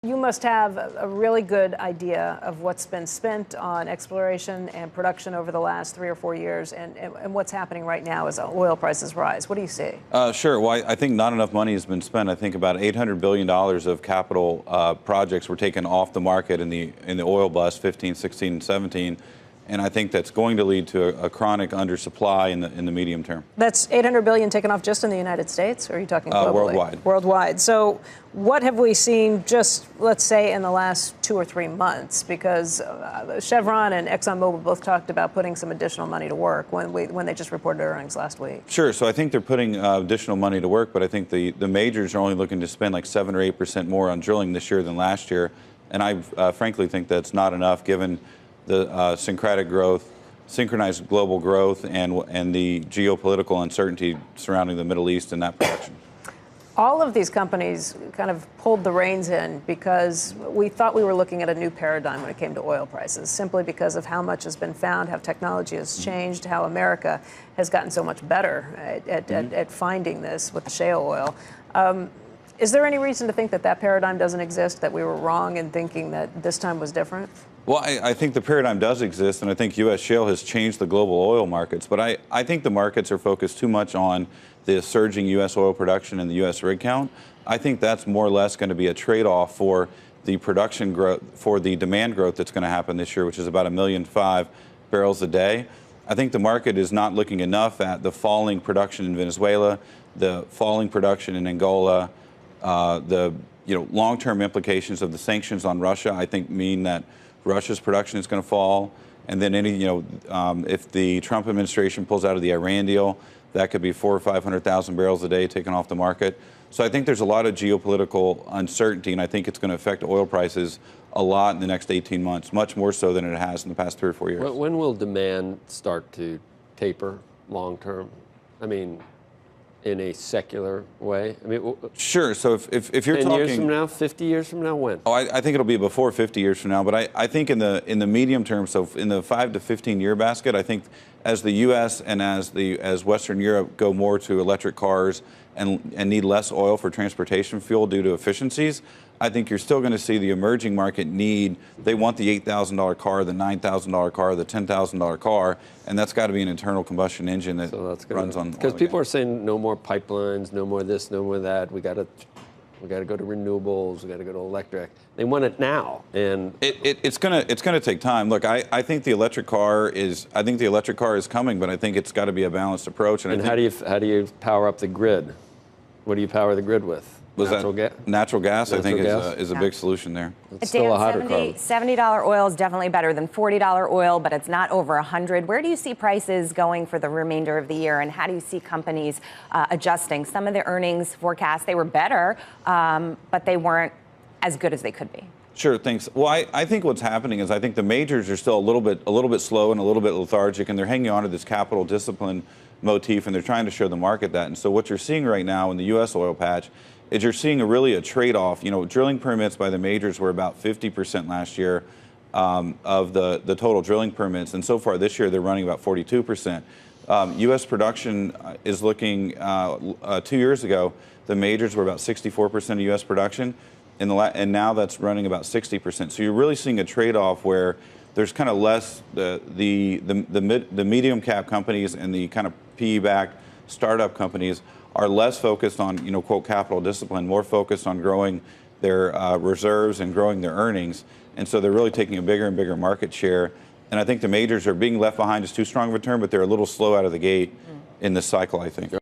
You must have a really good idea of what's been spent on exploration and production over the last 3 or 4 years and what's happening right now as oil prices rise. What do you see? Sure. Well, I think not enough money has been spent. I think about $800 billion of capital projects were taken off the market in the oil bust 15, 16, and 17. And I think that's going to lead to a chronic undersupply in the medium term. That's $800 billion taken off just in the United States, or are you talking globally? Worldwide. Worldwide. So what have we seen just, let's say, in the last 2 or 3 months? Because Chevron and ExxonMobil both talked about putting some additional money to work when they just reported earnings last week. Sure. So I think they're putting additional money to work, but I think the majors are only looking to spend like 7 or 8% more on drilling this year than last year. And I frankly think that's not enough given the synchronized global growth and the geopolitical uncertainty surrounding the Middle East and that production. All of these companies kind of pulled the reins in because we thought we were looking at a new paradigm when it came to oil prices, simply because of how much has been found, how technology has changed, how America has gotten so much better at finding this with the shale oil. Is there any reason to think that that paradigm doesn't exist, that we were wrong in thinking that this time was different? Well, I think the paradigm does exist, and I think U.S. shale has changed the global oil markets. But I think the markets are focused too much on the surging U.S. oil production and the U.S. rig count. I think that's more or less going to be a trade-off for the production growth, for the demand growth that's going to happen this year, which is about 1.5 million barrels a day. I think the market is not looking enough at the falling production in Venezuela, the falling production in Angola, the long-term implications of the sanctions on Russia. I think mean that Russia's production is going to fall, and then if the Trump administration pulls out of the Iran deal, that could be 400,000 or 500,000 barrels a day taken off the market. So I think there's a lot of geopolitical uncertainty, and I think it's going to affect oil prices a lot in the next 18 months, much more so than it has in the past 3 or 4 years. When will demand start to taper long term? I mean, in a secular way? I mean, sure. So if you're 10 talking years from now, 50 years from now, when? Oh, I think it'll be before 50 years from now. But I think in the medium term, so in the 5 to 15 year basket, I think as the U.S. and as Western Europe go more to electric cars and need less oil for transportation fuel due to efficiencies, I think you're still going to see the emerging market need. They want the $8,000 car, the $9,000 car, the $10,000 car, and that's got to be an internal combustion engine that runs on. Because people are saying no more pipelines, no more this, no more that. We got to go to renewables. We got to go to electric. They want it now, and it's gonna take time. Look, I think the electric car is coming, but I think it's got to be a balanced approach. And how do you power up the grid? What do you power the grid with? Natural gas, I think, is a big solution there. It's still a hotter carbon. $70 oil is definitely better than $40 oil, but it's not over 100. Where do you see prices going for the remainder of the year, and how do you see companies adjusting? Some of the earnings forecasts, they were better, but they weren't as good as they could be. Sure, thanks. Well, I think what's happening is I think the majors are still a little bit slow and a little bit lethargic, and they're hanging on to this capital discipline motif, and they're trying to show the market that. And so what you're seeing right now in the U.S. oil patch is you're seeing a trade-off. Drilling permits by the majors were about 50% last year of the total drilling permits, and so far this year they're running about 42%. U.S. production is looking 2 years ago, the majors were about 64% of U.S. production, and now that's running about 60%. So you're really seeing a trade-off where there's kind of less the medium cap companies and the kind of PE-backed startup companies are less focused on, quote, capital discipline, more focused on growing their reserves and growing their earnings. And so they're really taking a bigger and bigger market share. And I think the majors are being left behind is too strong of a term, but they're a little slow out of the gate in this cycle, I think.